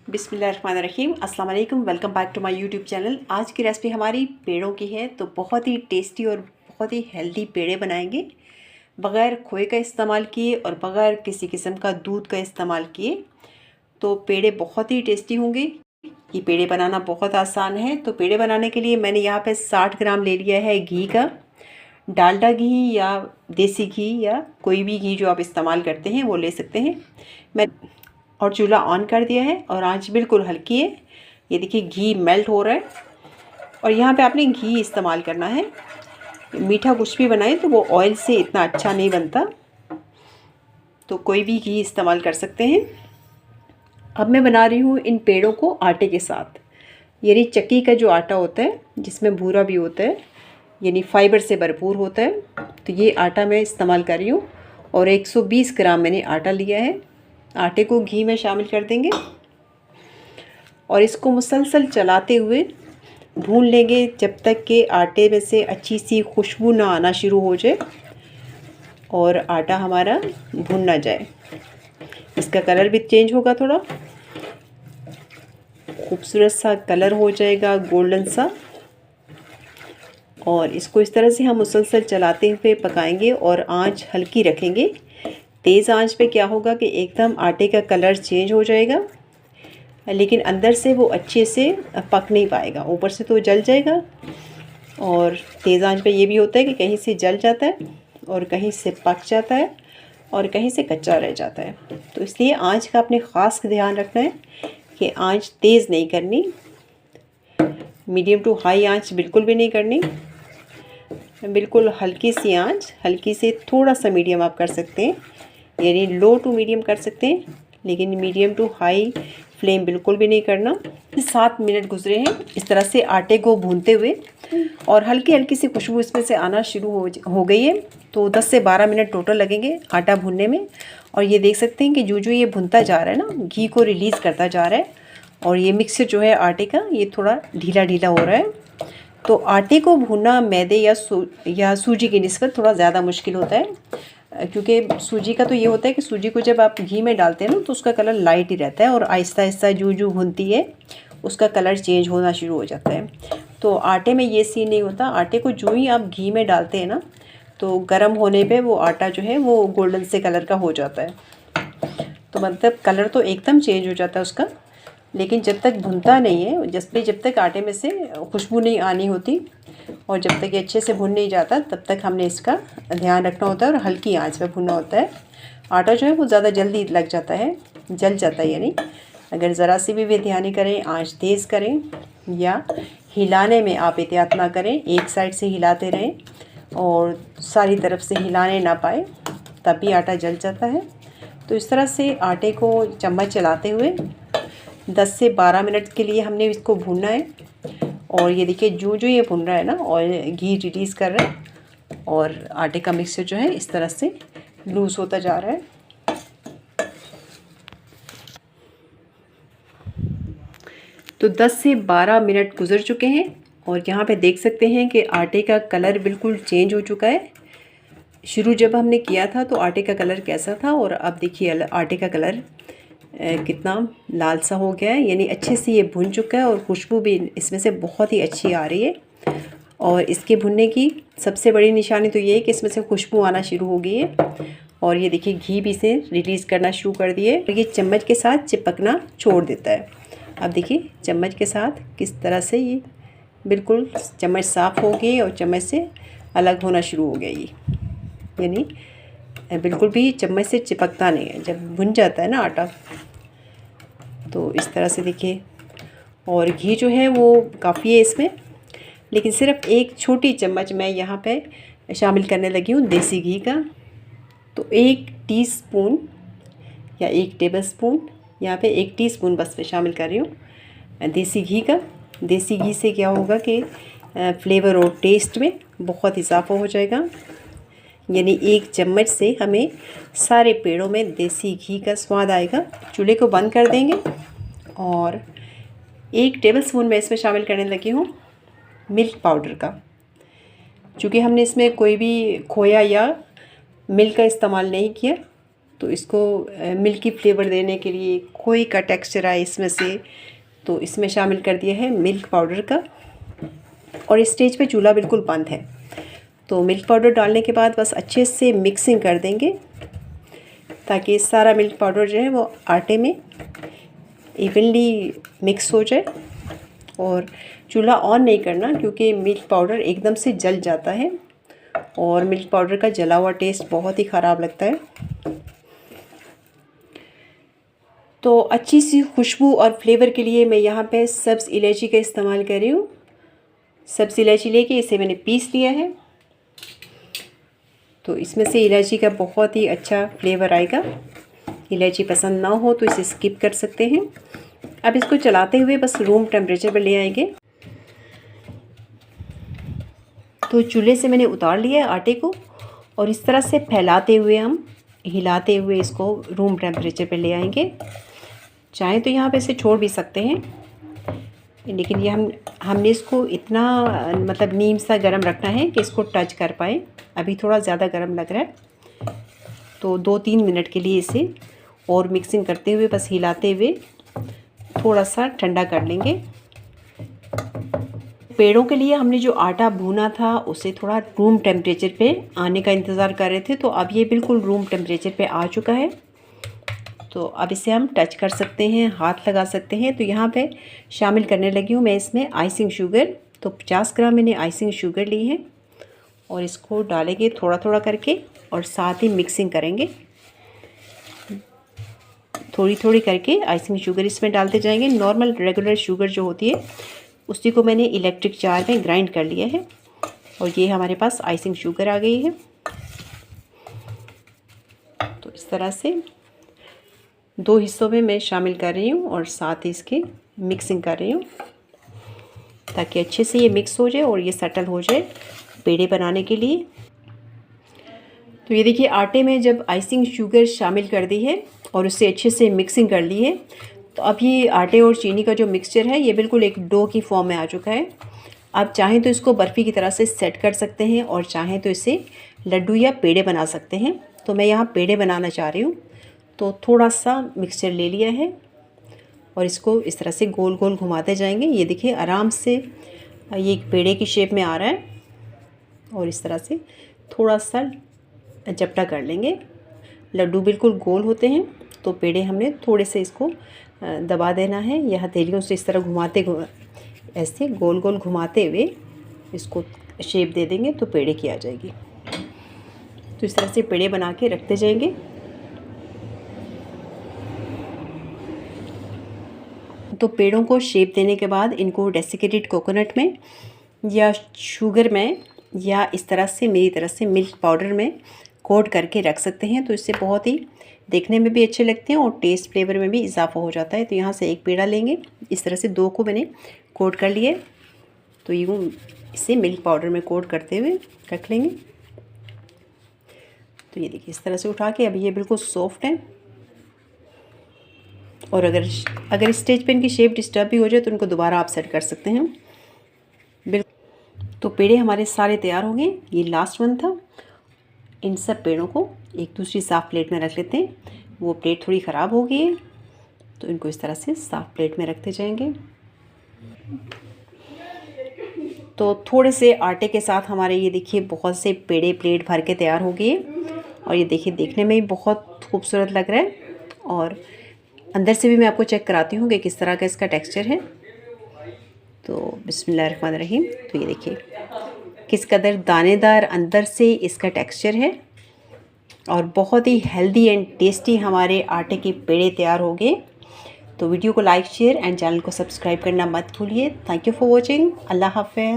बिस्मिल्लाहिर्रहमानिर्रहीम अस्सलाम वालेकुम। Welcome back to my YouTube channel. आज की रेसिपी हमारी पेड़ों की है, तो बहुत ही टेस्टी और बहुत ही हेल्दी पेड़े बनाएंगे बग़ैर खोए का इस्तेमाल किए और बग़ैर किसी किस्म का दूध का इस्तेमाल किए। तो पेड़े बहुत ही टेस्टी होंगे। ये पेड़े बनाना बहुत आसान है। तो पेड़े बनाने के लिए मैंने यहाँ पे 60 ग्राम ले लिया है घी का। डालडा घी या देसी घी या कोई भी घी जो आप इस्तेमाल करते हैं वो ले सकते हैं। मैं और चूल्हा ऑन कर दिया है और आंच बिल्कुल हल्की है। ये देखिए घी मेल्ट हो रहा है और यहाँ पे आपने घी इस्तेमाल करना है। मीठा कुछ भी बनाएं तो वो ऑयल से इतना अच्छा नहीं बनता, तो कोई भी घी इस्तेमाल कर सकते हैं। अब मैं बना रही हूँ इन पेड़ों को आटे के साथ, यानी चक्की का जो आटा होता है जिसमें भूरा भी होता है, यानी फाइबर से भरपूर होता है। तो ये आटा मैं इस्तेमाल कर रही हूँ और 120 ग्राम मैंने आटा लिया है। आटे को घी में शामिल कर देंगे और इसको मुसलसल चलाते हुए भून लेंगे जब तक कि आटे में से अच्छी सी खुशबू ना आना शुरू हो जाए और आटा हमारा भुन ना जाए। इसका कलर भी चेंज होगा, थोड़ा खूबसूरत सा कलर हो जाएगा, गोल्डन सा। और इसको इस तरह से हम मुसलसल चलाते हुए पकाएंगे और आंच हल्की रखेंगे। तेज़ आंच पे क्या होगा कि एकदम आटे का कलर चेंज हो जाएगा, लेकिन अंदर से वो अच्छे से पक नहीं पाएगा, ऊपर से तो जल जाएगा। और तेज़ आंच पे ये भी होता है कि कहीं से जल जाता है और कहीं से पक जाता है और कहीं से कच्चा रह जाता है। तो इसलिए आंच का अपने ख़ास ध्यान रखना है कि आंच तेज़ नहीं करनी, मीडियम टू हाई आंच बिल्कुल भी नहीं करनी, बिल्कुल हल्की सी आंच, हल्की से थोड़ा सा मीडियम आप कर सकते हैं, यानी लो टू मीडियम कर सकते हैं, लेकिन मीडियम टू हाई फ्लेम बिल्कुल भी नहीं करना। 7 मिनट गुजरे हैं इस तरह से आटे को भूनते हुए और हल्की हल्की सी खुशबू इसमें से आना शुरू हो गई है। तो 10 से 12 मिनट टोटल लगेंगे आटा भूनने में। और ये देख सकते हैं कि जो ये भुनता जा रहा है ना, घी को रिलीज़ करता जा रहा है और ये मिक्सचर जो है आटे का ये थोड़ा ढीला ढीला हो रहा है। तो आटे को भूनना मैदे या सूजी की निस्बत थोड़ा ज़्यादा मुश्किल होता है, क्योंकि सूजी का तो ये होता है कि सूजी को जब आप घी में डालते हैं ना तो उसका कलर लाइट ही रहता है और आहिस्ता आहिस्ता जो भूनती है उसका कलर चेंज होना शुरू हो जाता है। तो आटे में ये सीन नहीं होता। आटे को जो ही आप घी में डालते हैं ना तो गर्म होने पे वो आटा जो है वो गोल्डन से कलर का हो जाता है। तो मतलब कलर तो एकदम चेंज हो जाता है उसका, लेकिन जब तक भुनता नहीं है, जब तक आटे में से खुशबू नहीं आनी होती और जब तक ये अच्छे से भुन नहीं जाता तब तक हमने इसका ध्यान रखना होता है और हल्की आंच पे भुनना होता है। आटा जो है वो ज़्यादा जल्दी लग जाता है, जल जाता है। यानी अगर ज़रा सी भी बेध्यानी करें, आंच तेज़ करें या हिलाने में आप एहतियात ना करें, एक साइड से हिलाते रहें और सारी तरफ से हिलाने ना पाए, तभी आटा जल जाता है। तो इस तरह से आटे को चम्मच चलाते हुए 10 से 12 मिनट के लिए हमने इसको भूनना है। और ये देखिए जो ये भुन रहा है ना, ऑयल घी रिलीज़ कर रहा है और आटे का मिक्सचर जो है इस तरह से लूज़ होता जा रहा है। तो 10 से 12 मिनट गुजर चुके हैं और यहाँ पे देख सकते हैं कि आटे का कलर बिल्कुल चेंज हो चुका है। शुरू जब हमने किया था तो आटे का कलर कैसा था और अब देखिए आटे का कलर कितना लाल सा हो गया है, यानी अच्छे से ये भुन चुका है और खुशबू भी इसमें से बहुत ही अच्छी आ रही है। और इसके भुनने की सबसे बड़ी निशानी तो ये है कि इसमें से खुशबू आना शुरू हो गई है और ये देखिए घी भी इसे रिलीज़ करना शुरू कर दिए और ये चम्मच के साथ चिपकना छोड़ देता है। अब देखिए चम्मच के साथ किस तरह से ये बिल्कुल चम्मच साफ़ हो गई और चम्मच से अलग होना शुरू हो गया, ये यानी बिल्कुल भी चम्मच से चिपकता नहीं है जब भुन जाता है ना आटा। तो इस तरह से देखिए, और घी जो है वो काफ़ी है इसमें, लेकिन सिर्फ एक छोटी चम्मच मैं यहाँ पे शामिल करने लगी हूँ देसी घी का। तो 1 टीस्पून या 1 टेबलस्पून, यहाँ पे 1 टीस्पून बस मैं शामिल कर रही हूँ देसी घी का। देसी घी से क्या होगा कि फ्लेवर और टेस्ट में बहुत इजाफा हो जाएगा, यानी 1 चम्मच से हमें सारे पेड़ों में देसी घी का स्वाद आएगा। चूल्हे को बंद कर देंगे और 1 टेबलस्पून मैं इसमें शामिल करने लगी हूँ मिल्क पाउडर का। चूँकि हमने इसमें कोई भी खोया या मिल्क का इस्तेमाल नहीं किया तो इसको मिल्की फ्लेवर देने के लिए खोए का टेक्सचर आए इसमें से, तो इसमें शामिल कर दिया है मिल्क पाउडर का। और इस स्टेज पे चूल्हा बिल्कुल बंद है। तो मिल्क पाउडर डालने के बाद बस अच्छे से मिक्सिंग कर देंगे ताकि सारा मिल्क पाउडर जो है वो आटे में इवनली मिक्स हो जाए। और चूल्हा ऑन नहीं करना क्योंकि मिल्क पाउडर एकदम से जल जाता है और मिल्क पाउडर का जला हुआ टेस्ट बहुत ही ख़राब लगता है। तो अच्छी सी खुशबू और फ्लेवर के लिए मैं यहाँ पे सब्ज़ इलायची का इस्तेमाल कर रही हूँ। सब्ज़ इलायची लेके इसे मैंने पीस लिया है। तो इसमें से इलायची का बहुत ही अच्छा फ्लेवर आएगा। इलायची पसंद ना हो तो इसे स्किप कर सकते हैं। अब इसको चलाते हुए बस रूम टेम्परेचर पर ले आएंगे। तो चूल्हे से मैंने उतार लिया है आटे को और इस तरह से फैलाते हुए हम हिलाते हुए इसको रूम टेम्परेचर पे ले आएंगे। चाहे तो यहाँ पे इसे छोड़ भी सकते हैं, लेकिन ये हमने इसको इतना मतलब नीम सा गर्म रखना है कि इसको टच कर पाए। अभी थोड़ा ज़्यादा गर्म लग रहा है, तो 2-3 मिनट के लिए इसे और मिक्सिंग करते हुए बस हिलाते हुए थोड़ा सा ठंडा कर लेंगे। पेड़ों के लिए हमने जो आटा भूना था उसे थोड़ा रूम टेम्परेचर पे आने का इंतज़ार कर रहे थे, तो अब ये बिल्कुल रूम टेम्परेचर पे आ चुका है। तो अब इसे हम टच कर सकते हैं, हाथ लगा सकते हैं। तो यहाँ पे शामिल करने लगी हूँ मैं इसमें आइसिंग शुगर। तो 50 ग्राम मैंने आइसिंग शुगर ली है और इसको डालेंगे थोड़ा थोड़ा करके और साथ ही मिक्सिंग करेंगे। थोड़ी थोड़ी करके आइसिंग शुगर इसमें डालते जाएंगे। नॉर्मल रेगुलर शुगर जो होती है उसी को मैंने इलेक्ट्रिक जार में ग्राइंड कर लिया है और ये हमारे पास आइसिंग शुगर आ गई है। तो इस तरह से 2 हिस्सों में मैं शामिल कर रही हूँ और साथ ही इसकी मिक्सिंग कर रही हूँ ताकि अच्छे से ये मिक्स हो जाए और ये सेटल हो जाए पेड़े बनाने के लिए। तो ये देखिए आटे में जब आइसिंग शुगर शामिल कर दी है और उससे अच्छे से मिक्सिंग कर ली है, तो अब ये आटे और चीनी का जो मिक्सचर है ये बिल्कुल एक डो की फॉर्म में आ चुका है। आप चाहें तो इसको बर्फ़ी की तरह से सेट कर सकते हैं और चाहें तो इसे लड्डू या पेड़े बना सकते हैं। तो मैं यहाँ पेड़े बनाना चाह रही हूँ, तो थोड़ा सा मिक्सचर ले लिया है और इसको इस तरह से गोल गोल घुमाते जाएंगे। ये देखिए आराम से ये एक पेड़े की शेप में आ रहा है और इस तरह से थोड़ा सा चपटा कर लेंगे। लड्डू बिल्कुल गोल होते हैं, तो पेड़े हमने थोड़े से इसको दबा देना है या हथेलियों से इस तरह ऐसे गोल गोल घुमाते हुए इसको शेप दे देंगे तो पेड़े की आ जाएगी। तो इस तरह से पेड़े बना के रखते जाएंगे। तो पेड़ों को शेप देने के बाद इनको डेसिकेटेड कोकोनट में या शुगर में या इस तरह से मेरी तरह से मिल्क पाउडर में कोट करके रख सकते हैं। तो इससे बहुत ही देखने में भी अच्छे लगते हैं और टेस्ट फ्लेवर में भी इजाफा हो जाता है। तो यहाँ से एक पेड़ा लेंगे, इस तरह से 2 को मैंने कोट कर लिए। तो यूँ इसे मिल्क पाउडर में कोट करते हुए रख लेंगे। तो ये देखिए इस तरह से उठा के, अभी ये बिल्कुल सॉफ्ट है। और अगर स्टेज पे इनकी शेप डिस्टर्ब भी हो जाए तो इनको दोबारा आप सेट कर सकते हैं बिल्कुल। तो पेड़े हमारे सारे तैयार हो गए। ये लास्ट वन था। इन सब पेड़ों को एक दूसरी साफ़ प्लेट में रख लेते हैं। वो प्लेट थोड़ी ख़राब हो गई है, तो इनको इस तरह से साफ़ प्लेट में रखते जाएंगे। तो थोड़े से आटे के साथ हमारे ये देखिए बहुत से पेड़े प्लेट भर के तैयार हो गए और ये देखिए देखने में ही बहुत खूबसूरत लग रहा है। और अंदर से भी मैं आपको चेक कराती हूँ कि किस तरह का इसका टेक्सचर है। तो बिस्मिल्लाहिर्रहमानिर्रहीम। तो ये देखिए किस कदर दानेदार अंदर से इसका टेक्सचर है और बहुत ही हेल्दी एंड टेस्टी हमारे आटे के पेड़े तैयार हो गए। तो वीडियो को लाइक शेयर एंड चैनल को सब्सक्राइब करना मत भूलिए। Thank you for watching. अल्लाह हाफ़िज़।